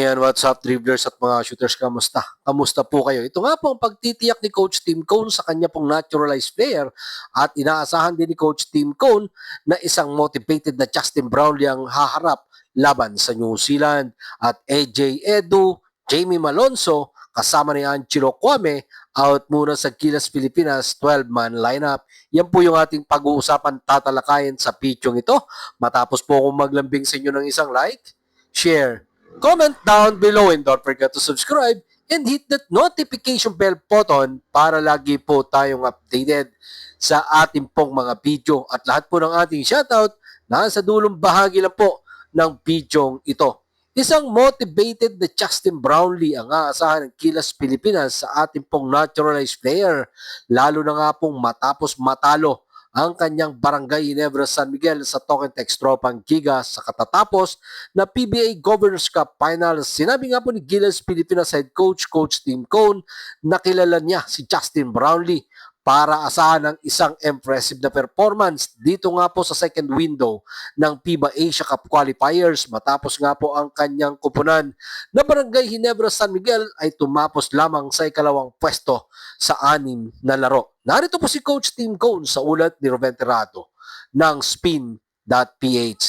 Ayan, what's up, dribblers at mga shooters, kamusta? Kamusta po kayo? Ito nga po ang pagtitiyak ni Coach Tim Cone sa kanya pong naturalized player at inaasahan din ni Coach Tim Cone na isang motivated na Justin Brownlee ang haharap laban sa New Zealand at AJ Edu, Jamie Malonzo, kasama ni Angelo Kwame, out muna sa Gilas Pilipinas 12-man lineup. Yan po yung ating pag-uusapan tatalakayin sa pityong ito. Matapos po akong maglambing sa inyo ng isang like, share, comment down below and don't forget to subscribe and hit that notification bell button para lagi po tayong updated sa ating pong mga video at lahat po ng ating shoutout nasa dulong bahagi lang po ng video ito. Isang motivated na Justin Brownlee ang aasahan ng Gilas Pilipinas sa ating pong naturalized player, lalo na nga pong matapos matalo ang kanyang Barangay Ginebra San Miguel sa Token Text Tropang Giga sa katatapos na PBA Governors Cup Finals. Sinabi nga po ni Gilas Pilipinas head coach, Coach Tim Cone, na kilala niya si Justin Brownlee para asahan ng isang impressive na performance dito nga po sa second window ng FIBA Asia Cup Qualifiers matapos nga po ang kanyang kupunan na Barangay Ginebra San Miguel ay tumapos lamang sa ikalawang pwesto sa 6 na laro. Narito po si Coach Tim Cone sa ulat ni Ruben Terrado ng Spin.ph.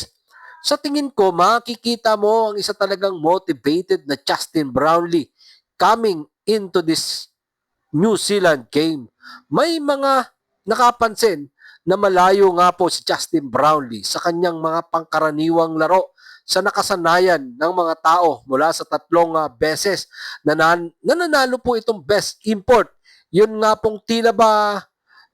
Sa tingin ko, makikita mo ang isa talagang motivated na Justin Brownlee coming into this New Zealand game. May mga nakapansin na malayo nga po si Justin Brownlee sa kanyang mga pangkaraniwang laro sa nakasanayan ng mga tao mula sa 3 beses na nananalo po itong best import. Yun nga pong tila ba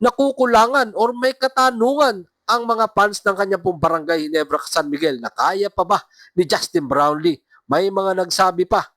nakukulangan or may katanungan ang mga fans ng kanyang pong Barangay Ginebra San Miguel na kaya pa ba ni Justin Brownlee. May mga nagsabi pa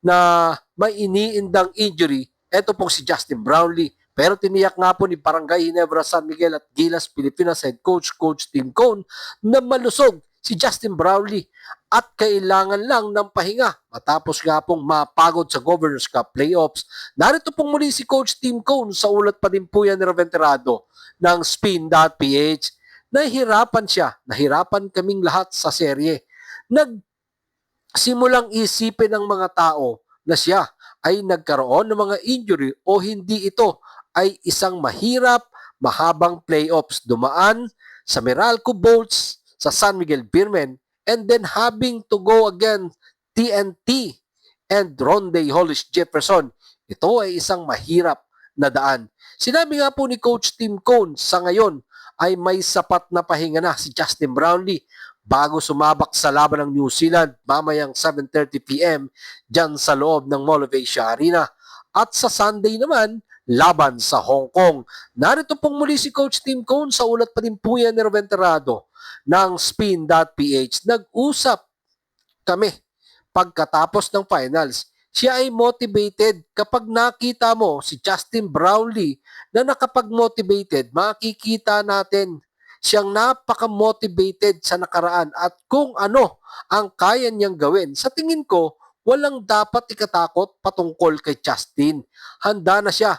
na may iniindang injury. Ito pong si Justin Brownlee. Pero tiniyak nga po ni Barangay Ginebra San Miguel at Gilas Pilipinas head coach, Coach Tim Cone, na malusog si Justin Brownlee at kailangan lang ng pahinga matapos nga pong mapagod sa Governors Cup playoffs. Narito pong muli si Coach Tim Cone sa ulat pa din po yan ni Ruben Terrado ng Spin.ph. Nahirapan siya, nahirapan kaming lahat sa serye. Nagsimulang isipin ng mga tao na siya ay nagkaroon ng mga injury o hindi ito ay isang mahirap, mahabang playoffs. Dumaan sa Meralco Bolts, sa San Miguel Beermen, and then having to go again TNT and Ronde Hollis Jefferson. Ito ay isang mahirap na daan. Sinabi nga po ni Coach Tim Cone sa ngayon ay may sapat na pahinga na si Justin Brownlee bago sumabak sa laban ng New Zealand mamayang 7:30 PM dyan sa loob ng Mall of Asia Arena. At sa Sunday naman, laban sa Hong Kong. Narito pong muli si Coach Tim Cone sa ulat pa din po yan ni Ruben Terrado ng Spin.ph. Nag-usap kami pagkatapos ng finals. Siya ay motivated. Kapag nakita mo si Justin Brownlee na nakapag-motivated, makikita natin siyang napaka-motivated sa nakaraan at kung ano ang kaya niyang gawin. Sa tingin ko, walang dapat ikatakot patungkol kay Justin. Handa na siya.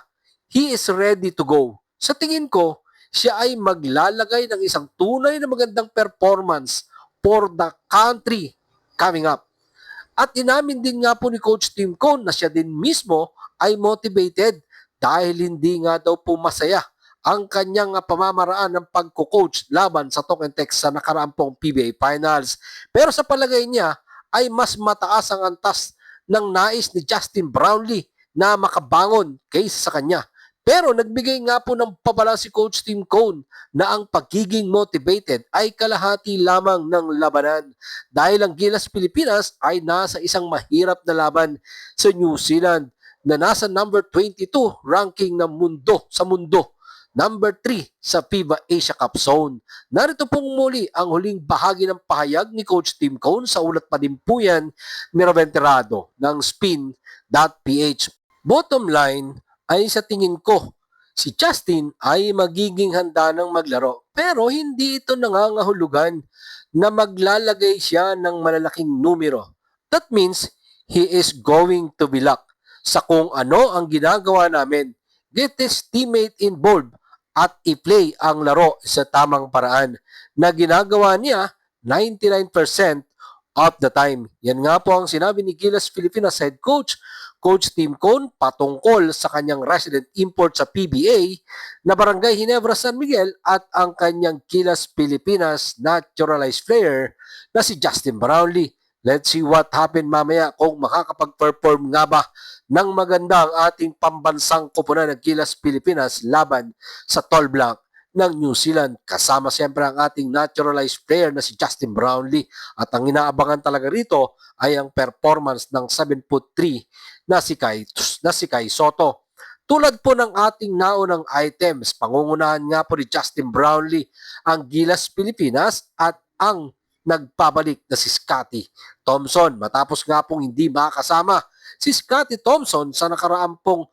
He is ready to go. Sa tingin ko, siya ay maglalagay ng isang tunay na magandang performance for the country coming up. At inamin din nga po ni Coach Tim Cone na siya din mismo ay motivated dahil hindi nga daw po masaya ang kanyang pamamaraan ng pagko-coach laban sa Token Text sa nakaraang pong PBA Finals. Pero sa palagay niya ay mas mataas ang antas ng nais ni Justin Brownlee na makabangon kaysa sa kanya. Pero nagbigay nga po ng pabala si Coach Tim Cone na ang pagiging motivated ay kalahati lamang ng labanan dahil ang Gilas Pilipinas ay nasa isang mahirap na laban sa New Zealand na nasa number 22 ranking ng mundo sa mundo. Number 3 sa FIBA Asia Cup Zone. Narito pong muli ang huling bahagi ng pahayag ni Coach Tim Cone sa ulat pa din po yan ni Ruben Terrado ng Spin.ph. Bottom line ay sa tingin ko, si Justin ay magiging handa ng maglaro pero hindi ito nangangahulugan na maglalagay siya ng malalaking numero. That means he is going to be locked sa kung ano ang ginagawa namin. Get his teammate involved at i-play ang laro sa tamang paraan na ginagawa niya 99% of the time. Yan nga po ang sinabi ni Gilas Pilipinas head coach, Coach Tim Cone, patungkol sa kanyang resident import sa PBA na Barangay Ginebra San Miguel at ang kanyang Gilas Pilipinas naturalized player na si Justin Brownlee. Let's see what happened mamaya kung makakapag-perform nga ba ng maganda ang ating pambansang koponan ng Gilas Pilipinas laban sa Tall Black ng New Zealand. Kasama siyempre ang ating naturalized player na si Justin Brownlee. At ang inaabangan talaga rito ay ang performance ng 7'3" na si Kai Soto. Tulad po ng ating naunang items, pangungunahan nga po ni Justin Brownlee ang Gilas Pilipinas at ang nagpabalik na si Scotty Thompson. Matapos nga pong hindi makasama si Scotty Thompson sa nakaraang pong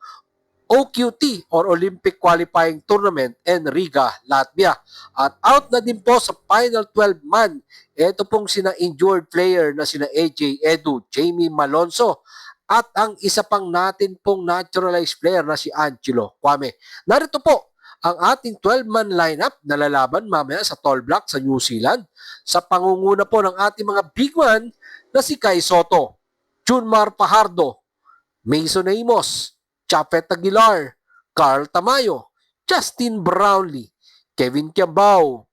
OQT or Olympic Qualifying Tournament in Riga, Latvia. At out na din po sa final 12-man. Ito pong sina injured player na sina AJ Edu, Jamie Malonzo at ang isa pang natin pong naturalized player na si Angelo Kwame. Narito po ang ating 12-man lineup na lalaban mamaya sa Tall Black sa New Zealand sa pangunguna po ng ating mga big man na si Kai Soto, Junmar Pajardo, Mason Amos, Chapet Aguilar, Carl Tamayo, Justin Brownlee, Kevin Kiambao,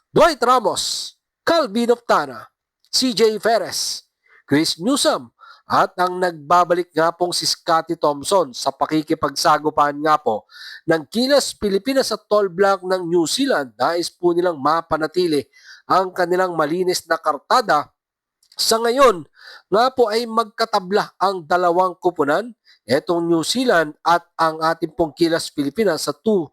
Dwight Ramos, Calvin Oftana, CJ Perez, Chris Newsom, at ang nagbabalik nga pong si Scotty Thompson sa pakikipagsagupaan nga po ng Gilas Pilipinas sa Tall Black ng New Zealand. Nais po nilang mapanatili ang kanilang malinis na kartada. Sa ngayon nga po ay magkatabla ang dalawang kupunan, etong New Zealand at ang ating pong Gilas Pilipinas sa 2-0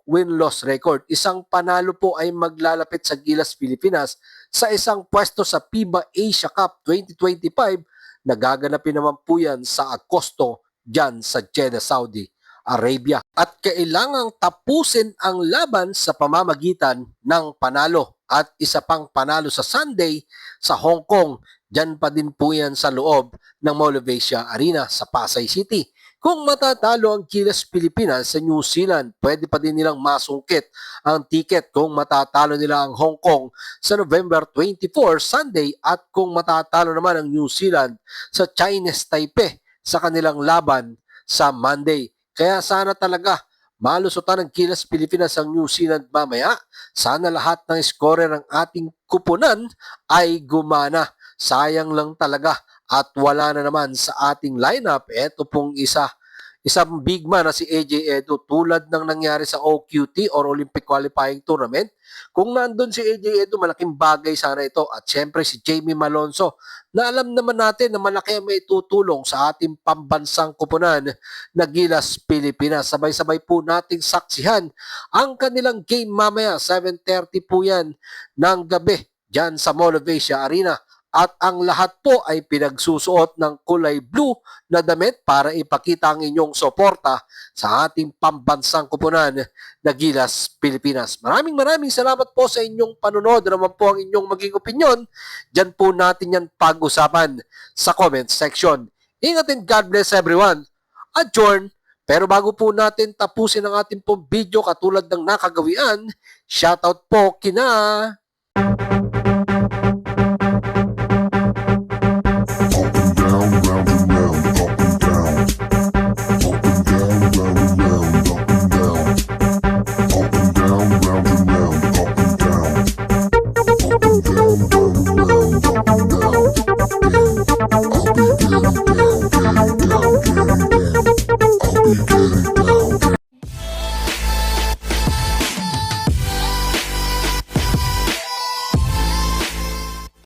win-loss record. Isang panalo po ay maglalapit sa Gilas Pilipinas sa isang pwesto sa FIBA Asia Cup 2025 na gaganapin naman po yan sa Agosto dyan sa Jeddah, Saudi Arabia. At kailangang tapusin ang laban sa pamamagitan ng panalo at isa pang panalo sa Sunday sa Hong Kong. Diyan pa din po yan sa loob ng Mall of Asia Arena sa Pasay City. Kung matatalo ang Gilas Pilipinas sa New Zealand, pwede pa din nilang masungkit ang ticket kung matatalo nila ang Hong Kong sa November 24, Sunday, at kung matatalo naman ang New Zealand sa Chinese Taipei sa kanilang laban sa Monday. Kaya sana talaga malusutan ng Gilas Pilipinas ang New Zealand mamaya. Sana lahat ng scorer ng ating kupunan ay gumana. Sayang lang talaga at wala na naman sa ating lineup. Ito pong isang big man na si AJ Edu, tulad ng nangyari sa OQT or Olympic Qualifying Tournament. Kung nandun si AJ Edu, malaking bagay sana ito. At syempre si Jamie Malonzo, na alam naman natin na malaki ang may tutulong sa ating pambansang kupunan na Gilas Pilipinas. Sabay-sabay po nating saksihan ang kanilang game mamaya. 7:30 po yan ng gabi dyan sa Mall of Asia Arena. At ang lahat po ay pinagsusuot ng kulay blue na damit para ipakita ang inyong suporta sa ating pambansang kupunan na Gilas Pilipinas. Maraming salamat po sa inyong panunod. Ano naman po ang inyong maging opinion? Diyan po natin yan pag-usapan sa comment section. Ingat and God bless everyone. Adjourn. Pero bago po natin tapusin ang ating pong video katulad ng nakagawian, shoutout po kina